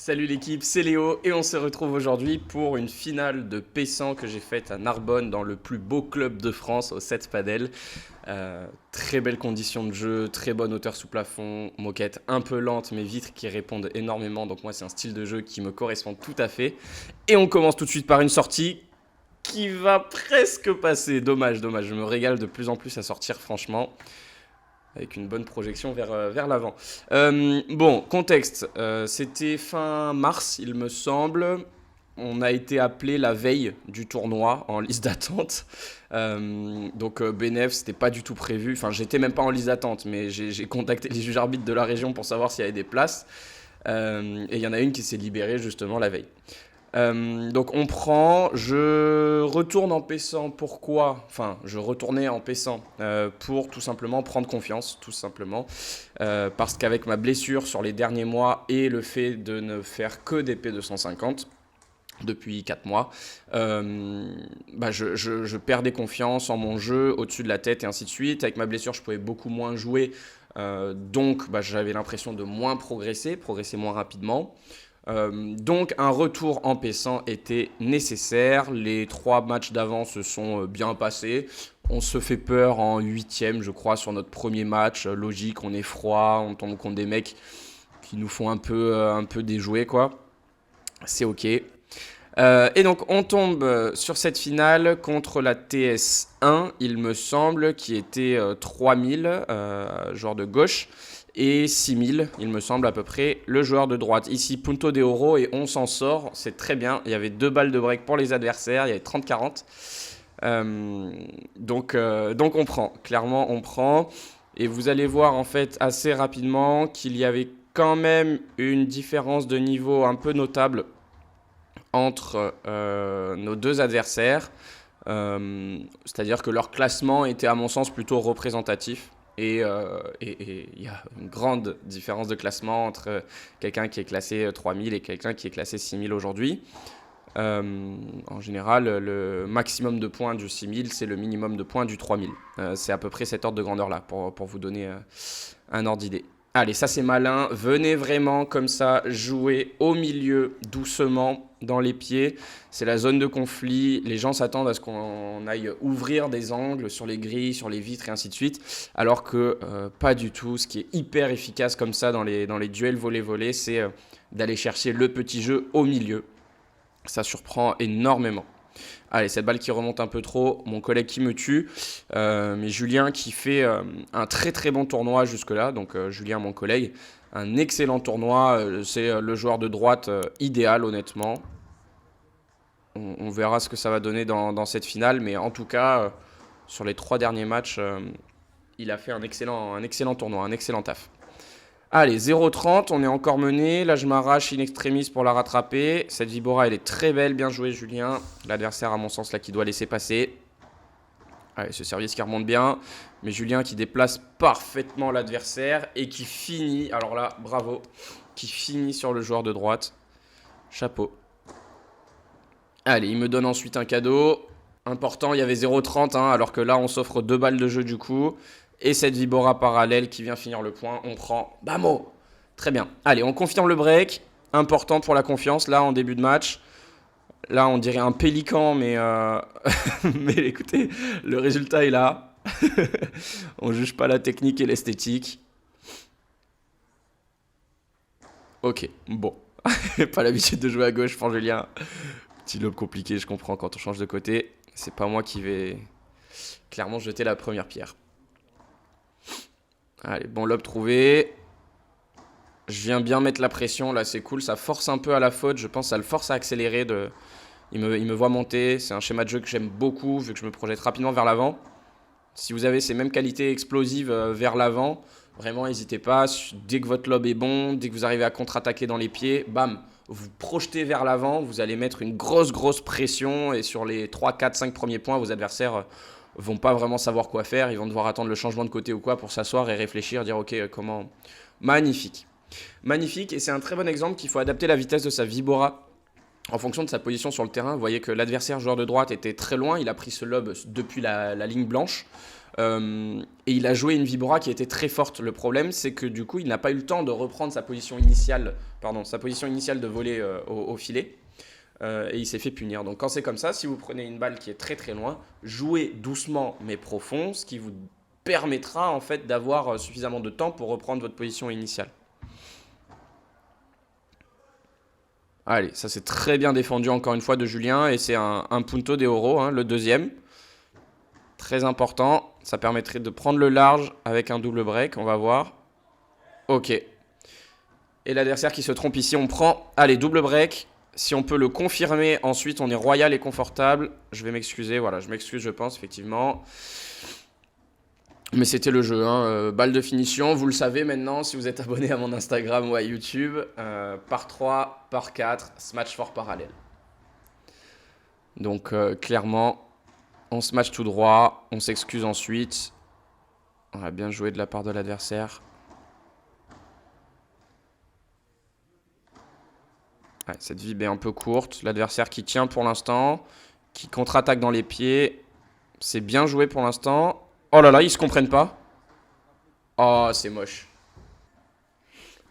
Salut l'équipe, c'est Léo et on se retrouve aujourd'hui pour une finale de P100 que j'ai faite à Narbonne dans le plus beau club de France au 7 Padel. Très belles conditions de jeu, très bonne hauteur sous plafond, moquette un peu lente mais vitres qui répondent énormément. Donc moi c'est un style de jeu qui me correspond tout à fait. Et on commence tout de suite par une sortie qui va presque passer. Dommage, je me régale de plus en plus à sortir franchement avec une bonne projection vers l'avant. Bon, contexte, c'était fin mars, il me semble. On a été appelé la veille du tournoi en liste d'attente. Donc BNF, c'était pas du tout prévu. Enfin, j'étais même pas en liste d'attente, mais j'ai contacté les juges arbitres de la région pour savoir s'il y avait des places. Et il y en a une qui s'est libérée justement la veille. Donc on prend, je retourne en P100, pourquoi? Enfin, je retournais en P100 pour tout simplement prendre confiance, tout simplement. Parce qu'avec ma blessure sur les derniers mois et le fait de ne faire que des P250 depuis 4 mois, je perdais confiance en mon jeu, au-dessus de la tête et ainsi de suite. Avec ma blessure, je pouvais beaucoup moins jouer, donc j'avais l'impression de moins progresser moins rapidement. Donc un retour en P100 était nécessaire. Les 3 matchs d'avant se sont bien passés. On se fait peur en 8e, je crois, sur notre premier match. Logique, on est froid, on tombe contre des mecs qui nous font un peu déjouer, quoi. C'est ok. Et donc on tombe sur cette finale contre la TS1, il me semble, qui était 3000, joueur de gauche, et 6000, il me semble à peu près, le joueur de droite. Ici, punto de oro, et on s'en sort, c'est très bien. Il y avait 2 balles de break pour les adversaires, il y avait 30-40. Donc on prend, clairement on prend. Et vous allez voir en fait assez rapidement qu'il y avait quand même une différence de niveau un peu notable entre nos 2 adversaires. C'est-à-dire que leur classement était à mon sens plutôt représentatif. Et il y a une grande différence de classement entre quelqu'un qui est classé 3000 et quelqu'un qui est classé 6000 aujourd'hui. En général, le maximum de points du 6000, c'est le minimum de points du 3000. C'est à peu près cet ordre de grandeur-là, pour vous donner un ordre d'idée. Allez, ça c'est malin. Venez vraiment comme ça jouer au milieu, doucement, dans les pieds. C'est la zone de conflit. Les gens s'attendent à ce qu'on aille ouvrir des angles sur les grilles, sur les vitres et ainsi de suite. Alors que pas du tout. Ce qui est hyper efficace comme ça dans les duels volley-volley, c'est d'aller chercher le petit jeu au milieu. Ça surprend énormément. Allez, cette balle qui remonte un peu trop, mon collègue qui me tue, mais Julien qui fait un très très bon tournoi jusque-là, donc Julien mon collègue, un excellent tournoi, c'est le joueur de droite idéal honnêtement. On verra ce que ça va donner dans cette finale, mais en tout cas, sur les 3 derniers matchs, il a fait un excellent tournoi, un excellent taf. Allez, 0,30, on est encore mené. Là, je m'arrache in extremis pour la rattraper. Cette Vibora, elle est très belle. Bien joué, Julien. L'adversaire, à mon sens, là, qui doit laisser passer. Allez, ce service qui remonte bien. Mais Julien qui déplace parfaitement l'adversaire et qui finit, alors là, bravo, qui finit sur le joueur de droite. Chapeau. Allez, il me donne ensuite un cadeau. Important, il y avait 0,30, hein, alors que là, on s'offre 2 balles de jeu du coup. Et cette Vibora parallèle qui vient finir le point, on prend Bamo. Très bien. Allez, on confirme le break. Important pour la confiance, là, en début de match. Là, on dirait un pélican, mais, mais écoutez, le résultat est là. On juge pas la technique et l'esthétique. Ok, bon. Pas l'habitude de jouer à gauche pour Julien. Petit lobe compliqué, je comprends quand on change de côté. C'est pas moi qui vais clairement jeter la première pierre. Allez, bon lob trouvé. Je viens bien mettre la pression, là c'est cool. Ça force un peu à la faute, je pense que ça le force à accélérer. Il me voit monter, c'est un schéma de jeu que j'aime beaucoup, vu que je me projette rapidement vers l'avant. Si vous avez ces mêmes qualités explosives vers l'avant, vraiment n'hésitez pas. Dès que votre lob est bon, dès que vous arrivez à contre-attaquer dans les pieds, bam, vous projetez vers l'avant, vous allez mettre une grosse pression. Et sur les 3, 4, 5 premiers points, vos adversaires vont pas vraiment savoir quoi faire. Ils vont devoir attendre le changement de côté ou quoi pour s'asseoir et réfléchir, dire ok, comment... Magnifique. Magnifique, et c'est un très bon exemple qu'il faut adapter la vitesse de sa Vibora En fonction de sa position sur le terrain, vous voyez que l'adversaire joueur de droite était très loin. Il a pris ce lob depuis la ligne blanche. Et il a joué une vibora qui était très forte. Le problème, c'est que du coup, il n'a pas eu le temps de reprendre sa position initiale, de voler au filet. Et il s'est fait punir. Donc quand c'est comme ça, si vous prenez une balle qui est très très loin, jouez doucement mais profond, ce qui vous permettra en fait d'avoir suffisamment de temps pour reprendre votre position initiale. Allez, ça c'est très bien défendu encore une fois de Julien et c'est un punto de oro, hein, le deuxième. Très important, ça permettrait de prendre le large avec un double break, on va voir. Ok. Et l'adversaire qui se trompe ici, on prend, allez, double break. Si on peut le confirmer, ensuite on est royal et confortable. Je vais m'excuser, voilà, je m'excuse je pense, effectivement. Mais c'était le jeu, hein. Balle de finition, vous le savez maintenant si vous êtes abonné à mon Instagram ou à YouTube. Par 3, par 4, smash fort parallèle. Donc clairement, on se match tout droit, on s'excuse ensuite. On a bien joué de la part de l'adversaire. Ouais, cette vib est un peu courte. L'adversaire qui tient pour l'instant, qui contre-attaque dans les pieds. C'est bien joué pour l'instant. Oh là là, ils se comprennent pas. Oh, c'est moche.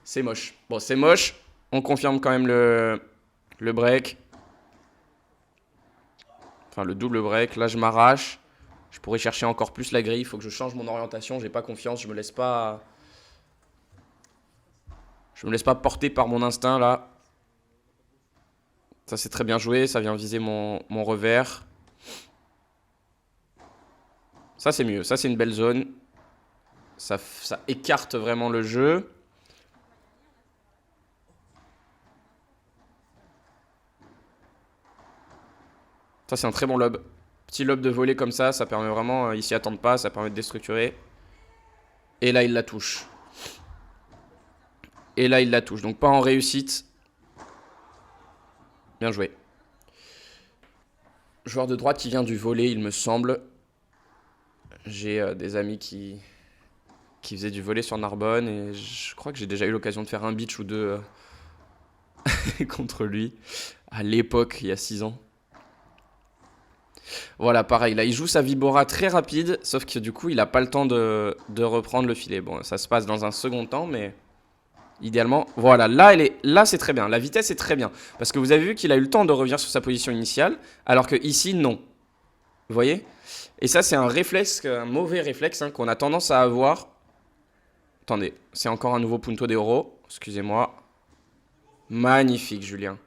C'est moche. Bon, c'est moche. On confirme quand même le break. Enfin, le double break. Là, je m'arrache. Je pourrais chercher encore plus la grille. Il faut que je change mon orientation. J'ai pas confiance. Je me laisse pas porter par mon instinct, là. Ça, c'est très bien joué. Ça vient viser mon revers. Ça, c'est mieux. Ça, c'est une belle zone. Ça écarte vraiment le jeu. Ça, c'est un très bon lob. Petit lob de volée comme ça permet vraiment, ils s'y attendent pas, ça permet de déstructurer. Et là, il la touche. Donc, pas en réussite. Bien joué. Joueur de droite qui vient du volley, il me semble. J'ai des amis qui faisaient du volley sur Narbonne et je crois que j'ai déjà eu l'occasion de faire un beach ou deux contre lui. À l'époque, il y a 6 ans. Voilà, pareil, là il joue sa vibora très rapide, sauf que du coup il n'a pas le temps de reprendre le filet. Bon, ça se passe dans un second temps, mais idéalement, voilà, là c'est très bien, la vitesse est très bien. Parce que vous avez vu qu'il a eu le temps de revenir sur sa position initiale, alors que ici, non. Vous voyez? Et ça, c'est un réflexe, un mauvais réflexe hein, qu'on a tendance à avoir. Attendez, c'est encore un nouveau punto d'euro, excusez-moi. Magnifique, Julien.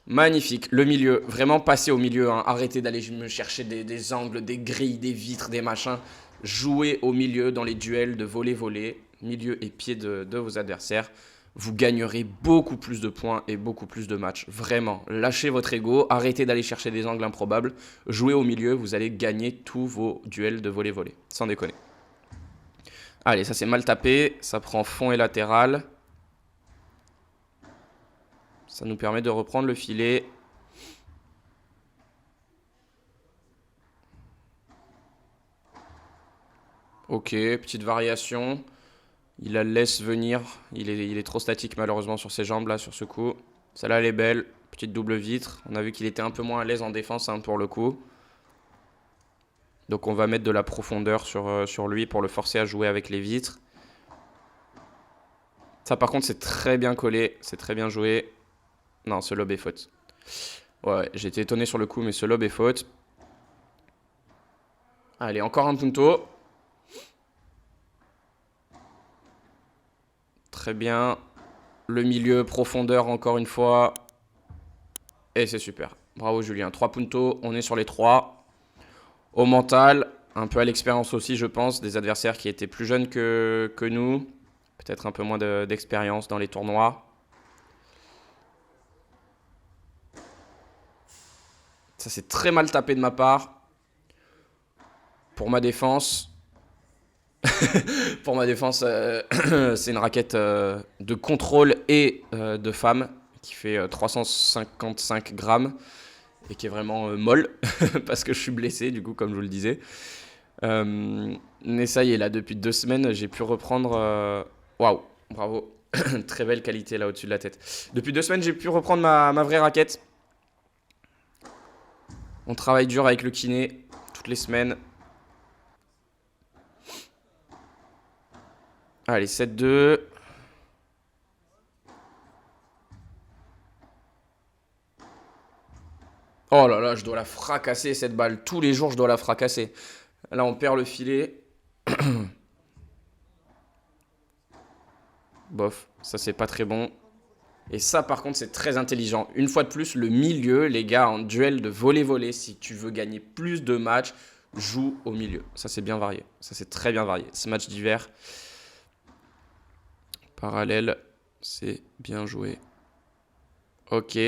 Magnifique, le milieu, vraiment passer au milieu, hein. Arrêtez d'aller me chercher des angles, des grilles, des vitres, des machins. Jouez au milieu dans les duels de volley-volley, milieu et pied de vos adversaires. Vous gagnerez beaucoup plus de points et beaucoup plus de matchs. Vraiment, lâchez votre ego, arrêtez d'aller chercher des angles improbables. Jouez au milieu, vous allez gagner tous vos duels de volley-volley, sans déconner. Allez, ça c'est mal tapé, ça prend fond et latéral. Ça nous permet de reprendre le filet. Ok, petite variation. Il la laisse venir. Il est trop statique malheureusement sur ses jambes là, sur ce coup. Celle-là, elle est belle. Petite double vitre. On a vu qu'il était un peu moins à l'aise en défense hein, pour le coup. Donc on va mettre de la profondeur sur lui pour le forcer à jouer avec les vitres. Ça par contre c'est très bien collé. C'est très bien joué. Non, ce lob est faute. Ouais, j'étais étonné sur le coup, mais ce lob est faute. Allez, encore un punto. Très bien. Le milieu, profondeur encore une fois. Et c'est super. Bravo Julien. 3 puntos, on est sur les 3. Au mental, un peu à l'expérience aussi, je pense, des adversaires qui étaient plus jeunes que nous. Peut-être un peu moins d'expérience dans les tournois. Ça, c'est très mal tapé de ma part. Pour ma défense. Pour ma défense, c'est une raquette de contrôle et de femme qui fait 355 grammes et qui est vraiment molle parce que je suis blessé, du coup, comme je vous le disais. Mais ça y est, là, depuis 2 semaines, j'ai pu reprendre... Waouh, bravo. Très belle qualité là au-dessus de la tête. Depuis 2 semaines, j'ai pu reprendre ma vraie raquette. On travaille dur avec le kiné toutes les semaines. Allez, 7-2. Oh là là, je dois la fracasser cette balle. Tous les jours, je dois la fracasser. Là, on perd le filet. Bof, ça c'est pas très bon. Et ça, par contre, c'est très intelligent. Une fois de plus, le milieu, les gars, en duel de volley-volley, si tu veux gagner plus de matchs, joue au milieu. Ça, c'est bien varié. Ça, c'est très bien varié. Ce match d'hiver, parallèle, c'est bien joué. Ok.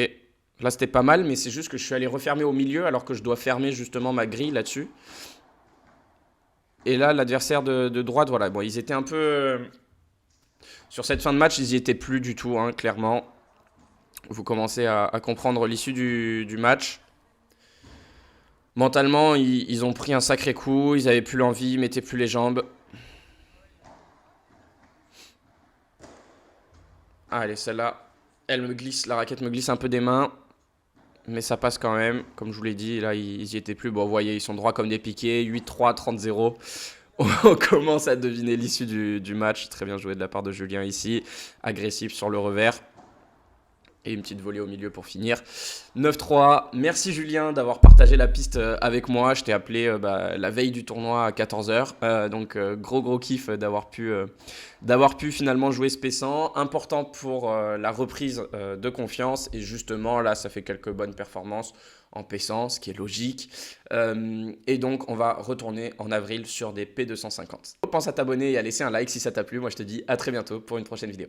Là, c'était pas mal, mais c'est juste que je suis allé refermer au milieu alors que je dois fermer justement ma grille là-dessus. Et là, l'adversaire de droite, voilà. Bon, ils étaient un peu. Sur cette fin de match, ils y étaient plus du tout, hein, clairement. Vous commencez à comprendre l'issue du match. Mentalement, ils ont pris un sacré coup. Ils avaient plus l'envie, ils mettaient plus les jambes. Allez, celle-là, elle me glisse, la raquette me glisse un peu des mains. Mais ça passe quand même. Comme je vous l'ai dit, là, ils y étaient plus. Bon, vous voyez, ils sont droits comme des piquets. 8-3, 30-0. On commence à deviner l'issue du match. Très bien joué de la part de Julien ici. Agressif sur le revers. Et une petite volée au milieu pour finir. 9-3. Merci Julien d'avoir partagé la piste avec moi. Je t'ai appelé la veille du tournoi à 14h. Donc gros kiff d'avoir pu finalement jouer ce P100. Important pour la reprise de confiance. Et justement là, ça fait quelques bonnes performances en P100, ce qui est logique. Et donc on va retourner en avril sur des P250. Pense à t'abonner et à laisser un like si ça t'a plu. Moi je te dis à très bientôt pour une prochaine vidéo.